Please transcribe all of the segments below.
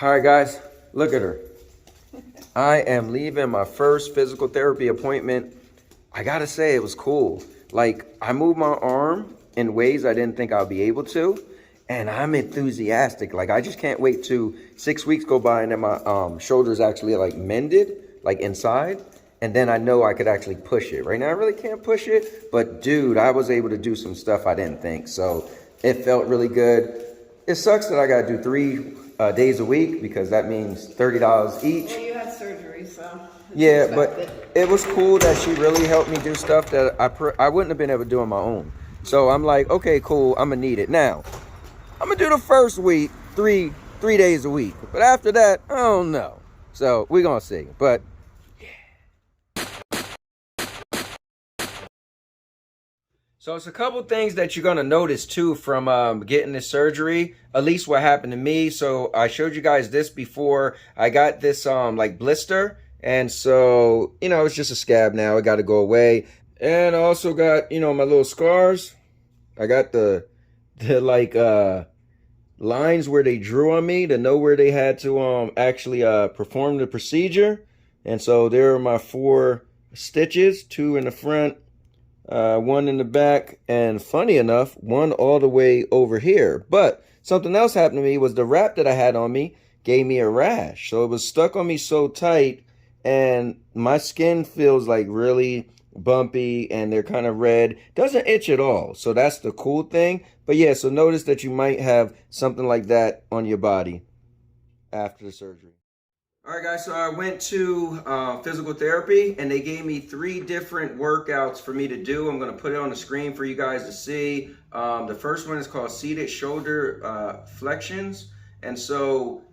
All right, guys, look at her. I am leaving my first physical therapy appointment. I gotta say, it was cool. Like, I moved my arm in ways I didn't think I'd be able to, and I'm enthusiastic. Like, I just can't wait to 6 weeks go by and then my shoulders actually like mended, like inside, and then I know I could actually push it. Right now, I really can't push it, but dude, I was able to do some stuff I didn't think, so it felt really good. It sucks that I gotta do 3 days a week because that means $30 each. Well, you had surgery, so. Yeah, but it was cool that she really helped me do stuff that I wouldn't have been able to do on my own. So I'm like, okay, cool, I'm gonna need it. Now, I'm gonna do the first week, three days a week. But after that, I don't know. So we're gonna see. But so it's a couple things that you're gonna notice too from getting this surgery, at least what happened to me. So I showed you guys this before. I got this like blister, and so it's just a scab now. It got to go away. And I also got my little scars. I got the like lines where they drew on me to know where they had to actually perform the procedure. And so there are my 4 stitches, 2 in the front, 1 in the back, and funny enough, 1 all the way over here. But something else happened to me was the wrap that I had on me gave me a rash. So it was stuck on me so tight, and my skin feels like really bumpy and they're kind of red. Doesn't itch at all. So that's the cool thing. But yeah, so notice that you might have something like that on your body after the surgery. All right, guys, so I went to physical therapy, and they gave me 3 different workouts for me to do. I'm going to put it on the screen for you guys to see. The first one is called seated shoulder flexions. And so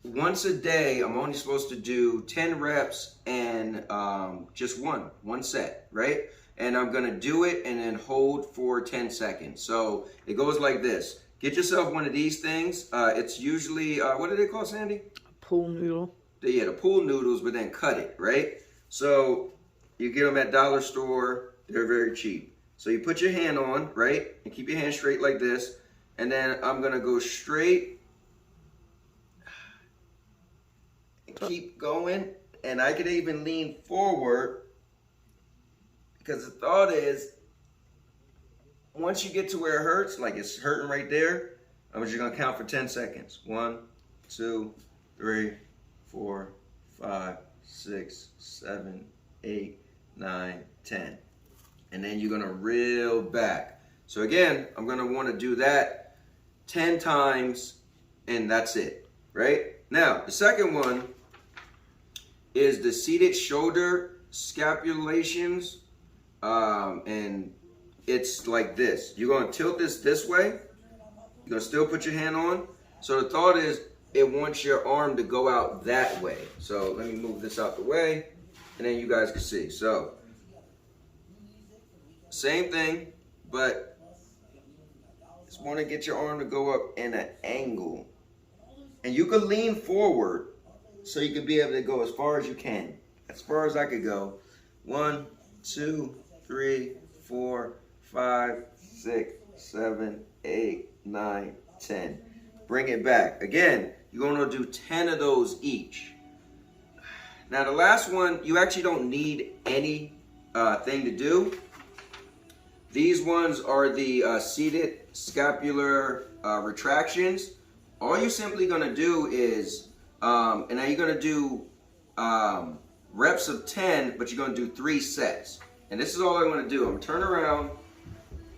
once a day, I'm only supposed to do 10 reps and just one set, right? And I'm going to do it and then hold for 10 seconds. So it goes like this. Get yourself one of these things. It's usually, what do they call, Sandy? Pool noodle. Yeah, the pool noodles, but then cut it, right? So you get them at dollar store. They're very cheap. So you put your hand on, right? And keep your hand straight like this. And then I'm going to go straight and keep going. And I could even lean forward because the thought is once you get to where it hurts, like it's hurting right there, I'm just going to count for 10 seconds. 1, 2, 3, 4, 5, 6, 7, 8, 9, 10. And then you're going to reel back. So again, I'm going to want to do that 10 times, and that's it, right? Now, the second one is the seated shoulder scapulations, and it's like this. You're going to tilt this way. You're going to still put your hand on. So the thought is, it wants your arm to go out that way. So let me move this out the way, and then you guys can see. So same thing, but just want to get your arm to go up in an angle. And you could lean forward so you could be able to go as far as you can. As far as I could go. 1, 2, 3, 4, 5, 6, 7, 8, 9, 10. Bring it back. Again, you're going to do 10 of those each. Now the last one, you actually don't need any thing to do. These ones are the seated scapular retractions. All you're simply going to do is, and now you're going to do reps of 10, but you're going to do 3 sets. And this is all I'm going to do. I'm going to turn around,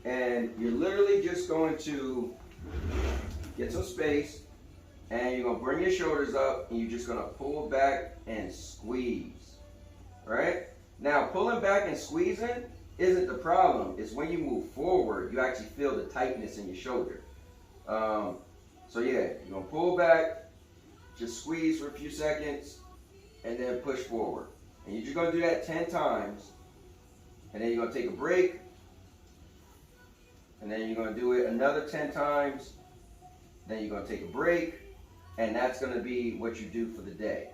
and you're literally just going to get some space, and you're going to bring your shoulders up, and you're just going to pull back and squeeze. All right? Now, pulling back and squeezing isn't the problem. It's when you move forward, you actually feel the tightness in your shoulder. So yeah, you're going to pull back, just squeeze for a few seconds, and then push forward. And you're just going to do that 10 times, and then you're going to take a break, and then you're going to do it another 10 times, then you're going to take a break, and that's going to be what you do for the day.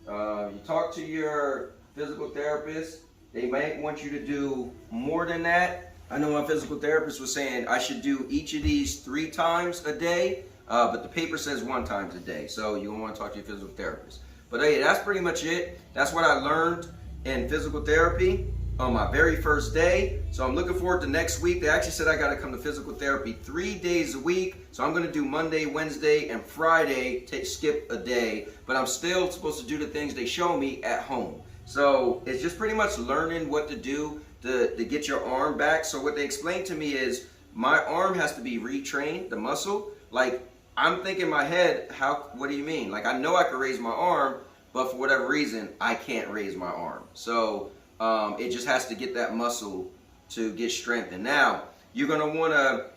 You talk to your physical therapist. They might want you to do more than that. I know my physical therapist was saying I should do each of these 3 times a day, but the paper says 1 time a day, so you're gonna want to talk to your physical therapist. But hey, that's pretty much it. That's what I learned in physical therapy on my very first day. So I'm looking forward to next week. They actually said I got to come to physical therapy 3 days a week. So I'm going to do Monday, Wednesday, and Friday, skip a day. But I'm still supposed to do the things they show me at home. So it's just pretty much learning what to do to get your arm back. So what they explained to me is my arm has to be retrained, the muscle. Like, I'm thinking in my head, what do you mean? Like, I know I can raise my arm, but for whatever reason, I can't raise my arm. So it just has to get that muscle to get strengthened. Now, you're going to want to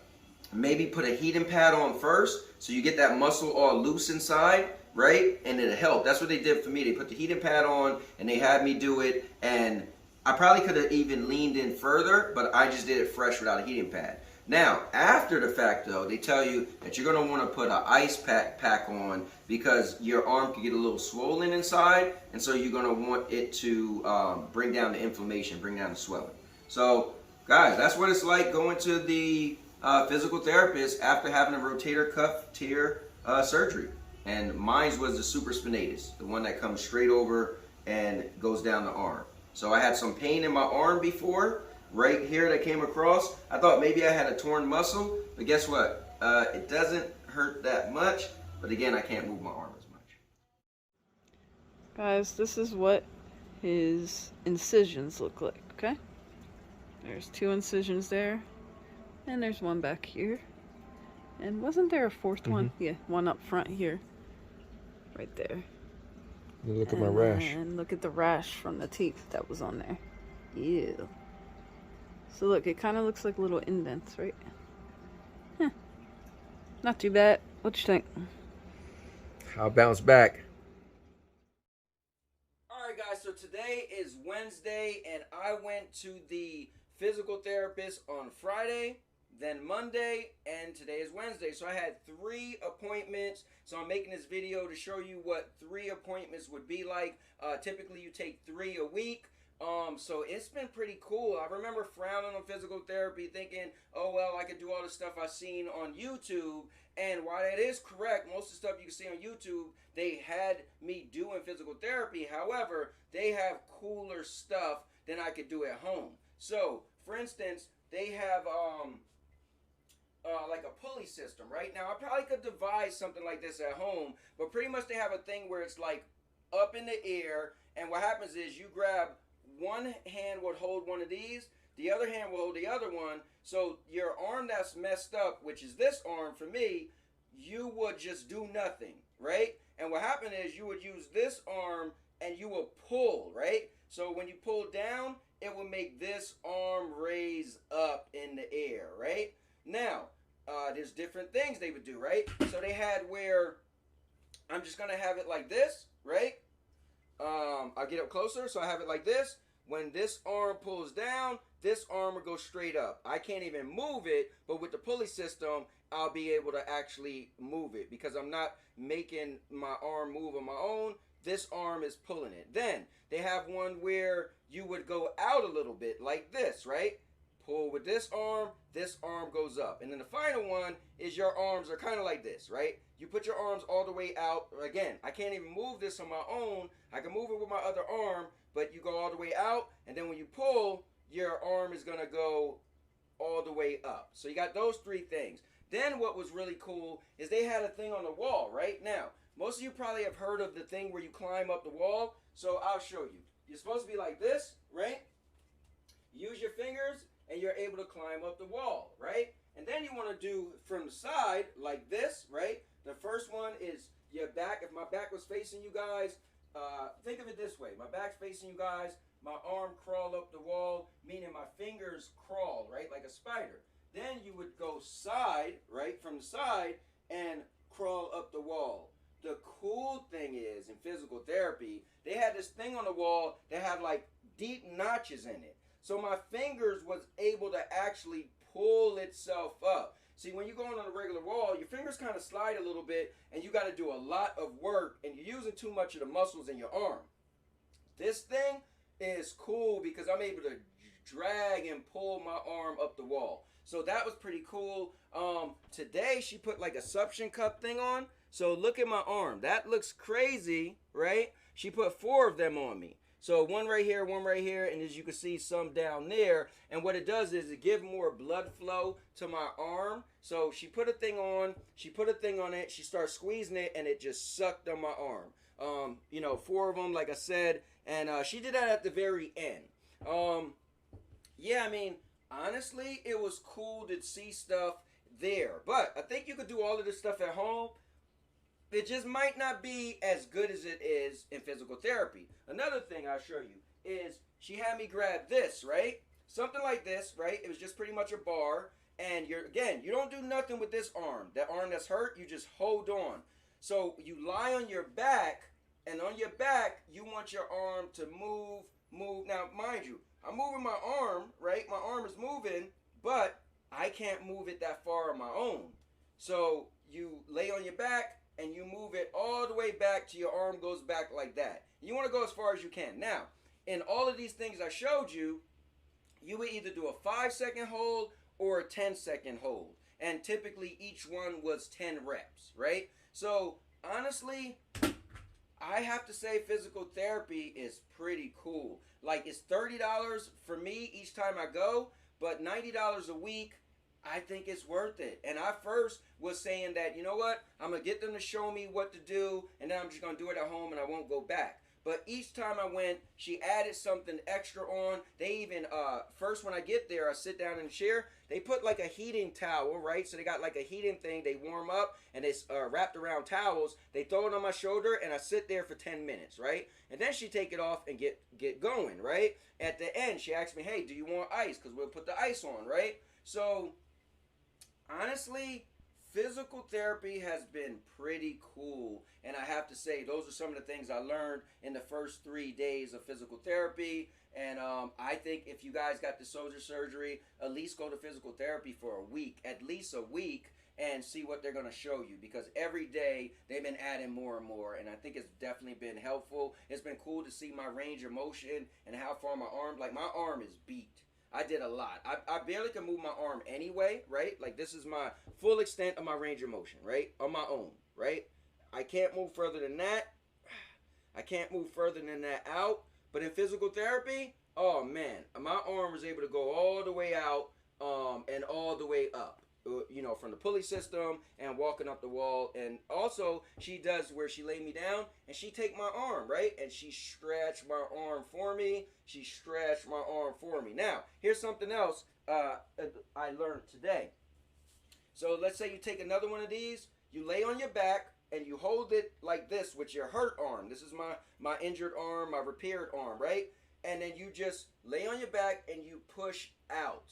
maybe put a heating pad on first so you get that muscle all loose inside, right? And it'll help. That's what they did for me. They put the heating pad on and they had me do it. And I probably could have even leaned in further, but I just did it fresh without a heating pad. Now, after the fact, though, they tell you that you're going to want to put an ice pack on because your arm can get a little swollen inside, and so you're going to want it to bring down the inflammation, bring down the swelling. So, guys, that's what it's like going to the physical therapist after having a rotator cuff tear surgery. And mine was the supraspinatus, the one that comes straight over and goes down the arm. So I had some pain in my arm before, right here that came across. I thought maybe I had a torn muscle, but guess what? It doesn't hurt that much, but again, I can't move my arm as much. Guys, this is what his incisions look like, okay? There's 2 incisions there, and there's one back here. And wasn't there a 4th one? Yeah, one up front here. Right there. Look at my rash. And look at the rash from the teeth that was on there. Ew. So look, it kind of looks like little indents, right? Huh. Not too bad. What you think? I'll bounce back. Alright guys, so today is Wednesday and I went to the physical therapist on Friday, then Monday, and today is Wednesday. So I had 3 appointments. So I'm making this video to show you what 3 appointments would be like. Typically you take 3 a week. So it's been pretty cool. I remember frowning on physical therapy thinking, oh well, I could do all the stuff I've seen on YouTube. And while that is correct, most of the stuff you can see on YouTube, they had me doing physical therapy. However, they have cooler stuff than I could do at home. So, for instance, they have like a pulley system, right? Now, I probably could devise something like this at home, but pretty much they have a thing where it's like up in the air, and what happens is you grab one hand would hold one of these, the other hand will hold the other one, so your arm that's messed up, which is this arm for me, you would just do nothing, right? And what happened is you would use this arm and you will pull, right? So when you pull down, it will make this arm raise up in the air, right? Now, there's different things they would do, right? So they had where I'm just going to have it like this, right? I'll get up closer, so I have it like this. When this arm pulls down, this arm will go straight up. I can't even move it, but with the pulley system, I'll be able to actually move it because I'm not making my arm move on my own. This arm is pulling it. Then they have one where you would go out a little bit like this, right? Pull with this arm goes up. And then the final one is your arms are kind of like this, right? You put your arms all the way out. Again, I can't even move this on my own. I can move it with my other arm, but you go all the way out, and then when you pull, your arm is going to go all the way up. So you got those 3 things. Then what was really cool is they had a thing on the wall, right? Now, most of you probably have heard of the thing where you climb up the wall, so I'll show you. You're supposed to be like this, right? Use your fingers, and you're able to climb up the wall, right? And then you want to do from the side like this, right? The first one is your back. If my back was facing you guys, think of it this way. My back's facing you guys. My arm crawl up the wall, meaning my fingers crawl, right, like a spider. Then you would go side, right, from the side, and crawl up the wall. The cool thing is, in physical therapy, they had this thing on the wall that had like deep notches in it. So my fingers was able to actually pull itself up. See, when you're going on a regular wall, your fingers kind of slide a little bit, and you got to do a lot of work, and you're using too much of the muscles in your arm. This thing is cool because I'm able to drag and pull my arm up the wall. So that was pretty cool. Today she put like a suction cup thing on. So look at my arm. That looks crazy, right? She put 4 of them on me. So one right here, and as you can see, some down there. And what it does is it gives more blood flow to my arm. So she put a thing on, it, she starts squeezing it, and it just sucked on my arm. You know, 4 of them, like I said, and she did that at the very end. Yeah, I mean, honestly, it was cool to see stuff there. But I think you could do all of this stuff at home. It just might not be as good as it is in physical therapy. Another thing I'll show you is she had me grab this, right? Something like this, right? It was just pretty much a bar. And you don't do nothing with this arm. That arm that's hurt, you just hold on. So you lie on your back, and on your back, you want your arm to move. Now, mind you, I'm moving my arm, right? My arm is moving, but I can't move it that far on my own. So you lay on your back, and you move it all the way back till your arm goes back like that. You want to go as far as you can. Now, in all of these things I showed you, you would either do a 5-second hold or a 10-second hold. And typically each one was 10 reps, right? So honestly, I have to say physical therapy is pretty cool. Like, it's $30 for me each time I go, but $90 a week, I think it's worth it. And I first was saying that, you know what, I'm going to get them to show me what to do, and then I'm just going to do it at home and I won't go back. But each time I went, she added something extra on. They even, first when I get there, I sit down in the chair, they put like a heating towel, right? So they got like a heating thing, they warm up, and it's wrapped around towels. They throw it on my shoulder, and I sit there for 10 minutes, right? And then she take it off and get going, right? At the end, she asked me, hey, do you want ice? Because we'll put the ice on, right? So honestly, physical therapy has been pretty cool, and I have to say those are some of the things I learned in the first 3 days of physical therapy. And I think if you guys got the shoulder surgery, at least go to physical therapy for a week, at least a week, and see what they're going to show you, because every day they've been adding more and more, and I think it's definitely been helpful. It's been cool to see my range of motion and how far my arm, like my arm is beat. I did a lot. I barely can move my arm anyway, right? Like, this is my full extent of my range of motion, right? On my own, right? I can't move further than that. I can't move further than that out. But in physical therapy, oh man, my arm was able to go all the way out and all the way up. You know, from the pulley system and walking up the wall. And also, she does where she lay me down and she take my arm, right? And she stretched my arm for me. She stretched my arm for me. Now, here's something else I learned today. So let's say you take another one of these, you lay on your back and you hold it like this with your hurt arm. This is my injured arm, my repaired arm, right? And then you just lay on your back and you push out,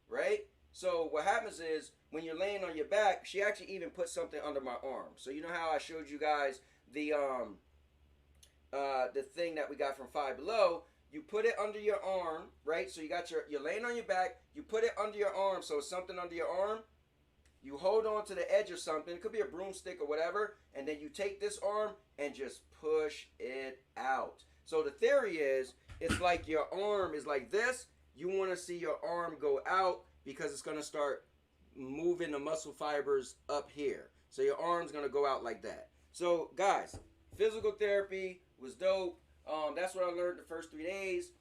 right? So what happens is, when you're laying on your back, she actually even put something under my arm. So you know how I showed you guys the thing that we got from Five Below? You put it under your arm, right? So you're laying on your back, you put it under your arm, so it's something under your arm. You hold on to the edge of something, it could be a broomstick or whatever, and then you take this arm and just push it out. So the theory is, it's like your arm is like this. You want to see your arm go out, because it's going to start moving the muscle fibers up here. So your arm's going to go out like that. So guys, physical therapy was dope. That's what I learned the first 3 days.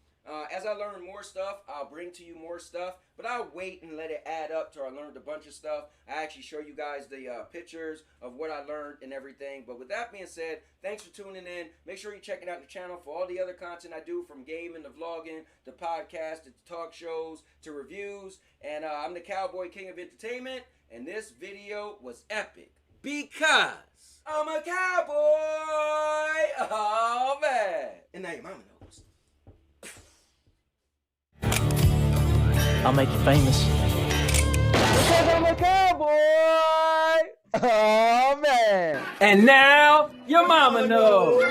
As I learn more stuff, I'll bring to you more stuff, but I'll wait and let it add up till I learned a bunch of stuff. I actually show you guys the pictures of what I learned and everything. But with that being said, thanks for tuning in. Make sure you're checking out the channel for all the other content I do, from gaming to vlogging to podcast to talk shows to reviews. And I'm the Cowboy King of Entertainment, and this video was epic because I'm a cowboy. Oh man! And now your mama knows. I'll make you famous. Because I'm a cowboy! Oh man! And now, your mama knows.